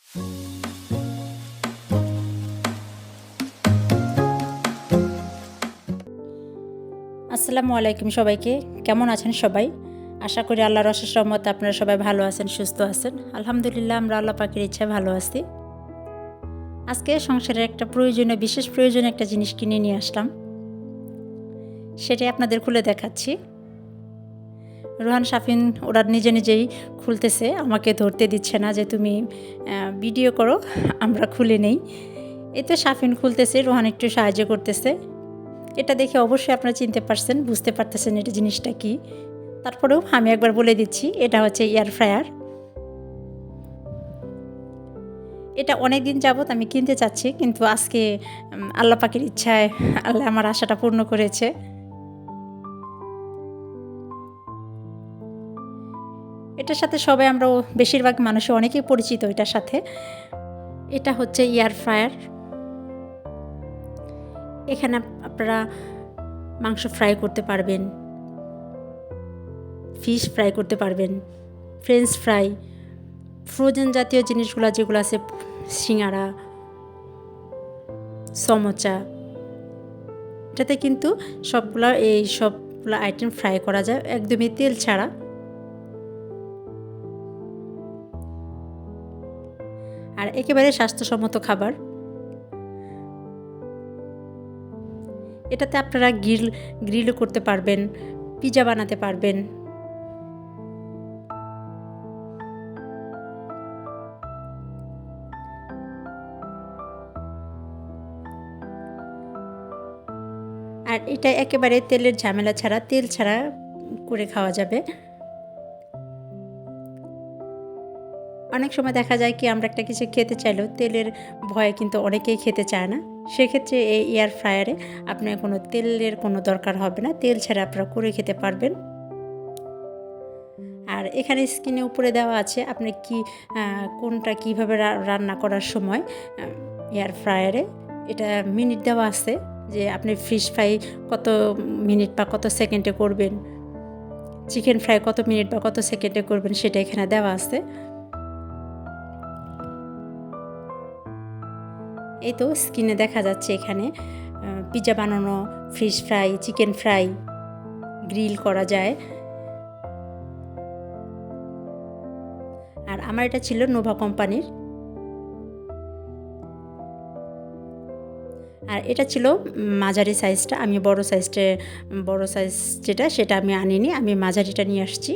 আসসালামু আলাইকুম সবাইকে। কেমন আছেন সবাই? আশা করি আল্লাহর অশেষ রহমতে আপনারা সবাই ভালো আছেন, সুস্থ আছেন। আলহামদুলিল্লাহ আমরা আল্লাহ পাকের ইচ্ছায় ভালো আছি। আজকে সংসারের একটা বিশেষ প্রয়োজনীয় একটা জিনিস কিনে নিয়ে আসলাম। সেটাই আপনাদের খুলে দেখাচ্ছি। রোহান শাফিন ওরা নিজেই খুলতেছে, আমাকে ধরতে দিচ্ছে না যে তুমি ভিডিও করো, আমরা খুলে নেই। এই তো শাফিন খুলতেছে, রোহান একটু সাহায্য করতেছে। এটা দেখে অবশ্যই আপনারা চিনতে পারছেন, বুঝতে পারতেছেন এটা জিনিসটা কি। তারপরেও আমি একবার বলে দিচ্ছি, এটা হচ্ছে এয়ার ফ্রায়ার। এটা অনেক দিন যাবত আমি কিনতে চাচ্ছি, কিন্তু আজকে আল্লাহ পাকের ইচ্ছায় আল্লাহ আমার আশাটা পূর্ণ করেছে। এটার সাথে সবাই আমরা বেশিরভাগ মানুষ অনেকেই পরিচিত এটার সাথে। এটা হচ্ছে এয়ার ফ্রায়ার। এখানে আপনারা মাংস ফ্রাই করতে পারবেন, ফিশ ফ্রাই করতে পারবেন, ফ্রেঞ্চ ফ্রাই, ফ্রোজেন জাতীয় জিনিসগুলো যেগুলো আছে, সিঙ্গারা, সমোচা, এটাতে কিন্তু সবগুলো আইটেম ফ্রাই করা যায় একদমই তেল ছাড়া। আর একেবারে স্বাস্থ্যসম্মত খাবার। এটাতে আপনারা গ্রিলও করতে পারবেন, পিৎজা বানাতে পারবেন। আর এটা একেবারে তেলের ঝামেলা ছাড়া, তেল ছাড়া করে খাওয়া যাবে। অনেক সময় দেখা যায় কি আমরা একটা কিছু খেতে চাইলেও তেলের ভয়ে কিন্তু অনেকেই খেতে চায় না। সেক্ষেত্রে এই এয়ার ফ্রায়ারে আপনার কোনো তেলের কোনো দরকার হবে না, তেল ছাড়া আপনারা করে খেতে পারবেন। আর এখানে স্ক্রিনে উপরে দেওয়া আছে আপনি কোনটা কীভাবে রান্না করার সময় এয়ার ফ্রায়ারে এটা মিনিট দেওয়া আছে, যে আপনি ফিশ ফ্রাই কত মিনিট বা কত সেকেন্ডে করবেন, চিকেন ফ্রাই কত মিনিট বা কত সেকেন্ডে করবেন, সেটা এখানে দেওয়া আছে। এই তো স্ক্রিনে দেখা যাচ্ছে এখানে পিৎজা বানানো, fish fry, chicken fry, grill করা যায়। আর আমার এটা ছিল নোভা কোম্পানির। আর এটা ছিল মাঝারি সাইজটা, আমি বড় সাইজ সেটা আমি আনিনি, আমি মাঝারিটা নিয়ে আসছি।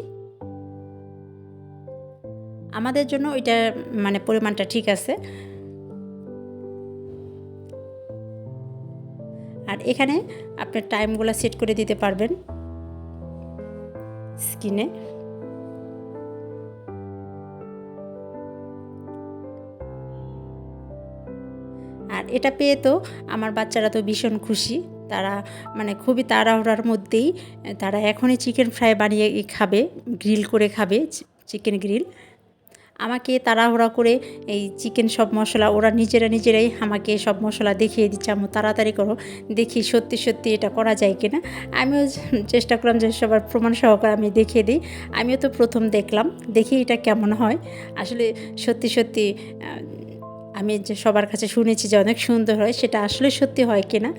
আমাদের জন্য এটা মানে পরিমাণটা ঠিক আছে। আর এখানে আপনার টাইমগুলো সেট করে দিতে পারবেন স্ক্রিনে। আর এটা পেয়ে তো আমার বাচ্চারা তো ভীষণ খুশি। তারা মানে খুবই তাড়াহুড়ার মধ্যেই তারা এখনই চিকেন ফ্রাই বানিয়ে খাবে, গ্রিল করে খাবে, চিকেন গ্রিল। আমাকে তাড়াহুড়া করে এই চিকেন সব মশলা ওরা নিজেরাই আমাকে সব মশলা দেখিয়ে দিচ্ছে, আম্মু তাড়াতাড়ি করো, দেখি সত্যি এটা করা যায় কিনা। আমিও চেষ্টা করলাম যে সবার প্রমাণ সহকারে আমি দেখিয়ে দিই। আমিও তো প্রথম দেখলাম, দেখি এটা কেমন হয়। আসলে সত্যি আমি যে সবার কাছে শুনেছি যে অনেক সুন্দর হয়, সেটা আসলে সত্যি হয় কিনা।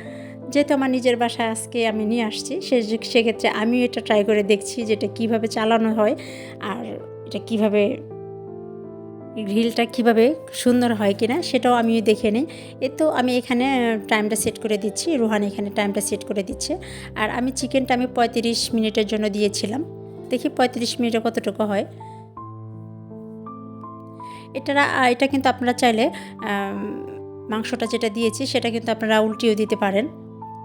যেহেতু আমার নিজের বাসায় আজকে আমি নিয়ে আসছি, সেক্ষেত্রে আমিও এটা ট্রাই করে দেখছি যে এটা কীভাবে চালানো হয় আর এটা গ্রিলটা কীভাবে সুন্দর হয় কিনা, সেটাও আমি দেখে নিই। তো আমি এখানে টাইমটা সেট করে দিচ্ছি, রোহান এখানে টাইমটা সেট করে দিচ্ছে। আর আমি চিকেনটা 35 মিনিটের জন্য দিয়েছিলাম, দেখি 35 মিনিটে কতটুকু হয়। এটা কিন্তু আপনারা চাইলে মাংসটা যেটা দিয়েছি সেটা কিন্তু আপনারা উল্টিয়েও দিতে পারেন,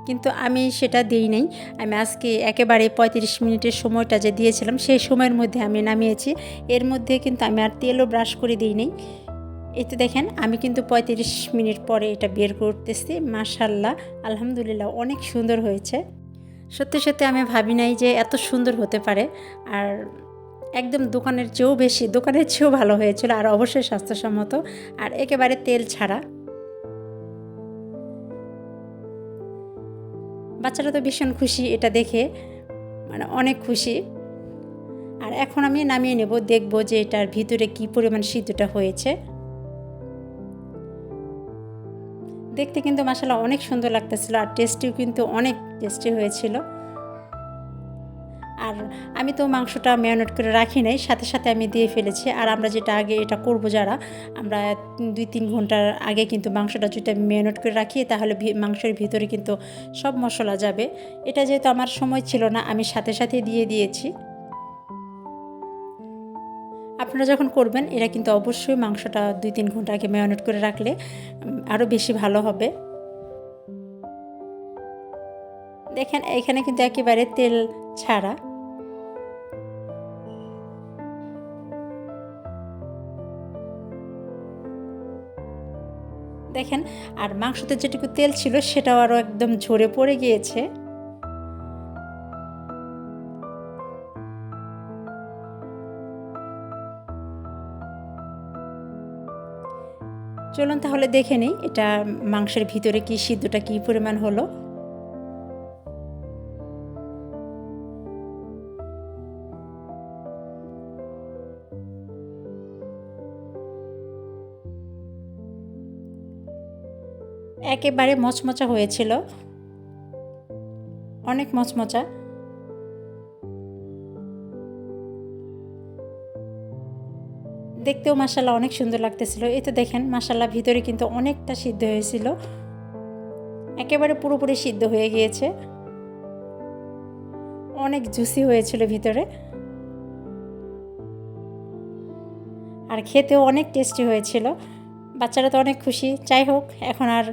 কিন্তু আমি সেটা দিই নাই। আমি আজকে একেবারে 35 মিনিটের সময়টা যে দিয়েছিলাম সেই সময়ের মধ্যে আমি নামিয়েছি। এর মধ্যে কিন্তু আমি আর তেলও ব্রাশ করে দিই নাই। এতে দেখেন আমি কিন্তু 35 মিনিট পরে এটা বের করতেছি। মাশাআল্লাহ, আলহামদুলিল্লাহ, অনেক সুন্দর হয়েছে। সত্যি আমি ভাবি নাই যে এত সুন্দর হতে পারে। আর একদম দোকানের চেয়েও ভালো হয়েছিল, আর অবশ্যই স্বাস্থ্যসম্মত, আর একেবারে তেল ছাড়া। বাচ্চারা তো ভীষণ খুশি এটা দেখে, মানে অনেক খুশি। আর এখন আমি নামিয়ে নেব, দেখব যে এটার ভিতরে কি পরিমাণ সিদ্ধটা হয়েছে। দেখতে কিন্তু মাশাআল্লাহ অনেক সুন্দর লাগতেছিল, আর টেস্টিও কিন্তু অনেক টেস্টি হয়েছিল। আর আমি তো মাংসটা ম্যারিনেট করে রাখি নাই, সাথে সাথে আমি দিয়ে ফেলেছি। আর আমরা যেটা আগে এটা করব যারা, আমরা 2-3 ঘন্টার আগে কিন্তু মাংসটা যদি আমি ম্যারিনেট করে রাখি, তাহলে মাংসের ভিতরে কিন্তু সব মশলা যাবে। এটা যেহেতু আমার সময় ছিল না, আমি সাথে সাথে দিয়ে দিয়েছি। আপনারা যখন করবেন এটা কিন্তু অবশ্যই মাংসটা 2-3 ঘন্টা আগে ম্যারিনেট করে রাখলে আরও বেশি ভালো হবে। দেখেন এখানে কিন্তু একেবারে তেল ছাড়া। দেখেন, আর মাংসতে যেটুকু তেল ছিল সেটাও আরও একদম ঝরে পড়ে গিয়েছে। চলুন তাহলে দেখে নিই এটা মাংসের ভিতরে কি সিদ্ধটা কি পরিমাণ হলো। একেবারে মচমচা হয়েছিল, অনেক মচমচা। দেখতেও মাশাআল্লাহ অনেক সুন্দর লাগতেছিল। এই তো দেখেন মাশাআল্লাহ ভিতরে কিন্তু অনেকটা সিদ্ধ হয়েছিল, একেবারে পুরোপুরি সিদ্ধ হয়ে গিয়েছে, অনেক জুসি হয়েছিল ভিতরে, আর খেতেও অনেক টেস্টি হয়েছিল। বাচ্চারা তো অনেক খুশি। যাই হোক, এখন আর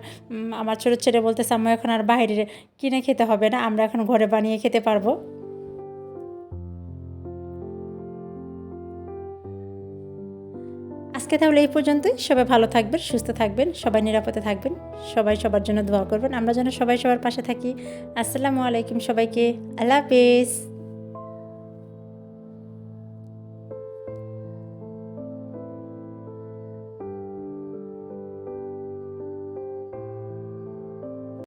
আমার ছোটো ছেলে বলতেছে আম্মু এখন আর বাইরে কিনে খেতে হবে না, আমরা এখন ঘরে বানিয়ে খেতে পারবো। আজকে তাহলে এই পর্যন্তই। সবাই ভালো থাকবেন, সুস্থ থাকবেন, সবাই নিরাপদে থাকবেন, সবাই সবার জন্য দোয়া করবেন, আমরা যেন সবাই সবার পাশে থাকি। আসসালামু আলাইকুম সবাইকে, আল্লাহ হাফেজ।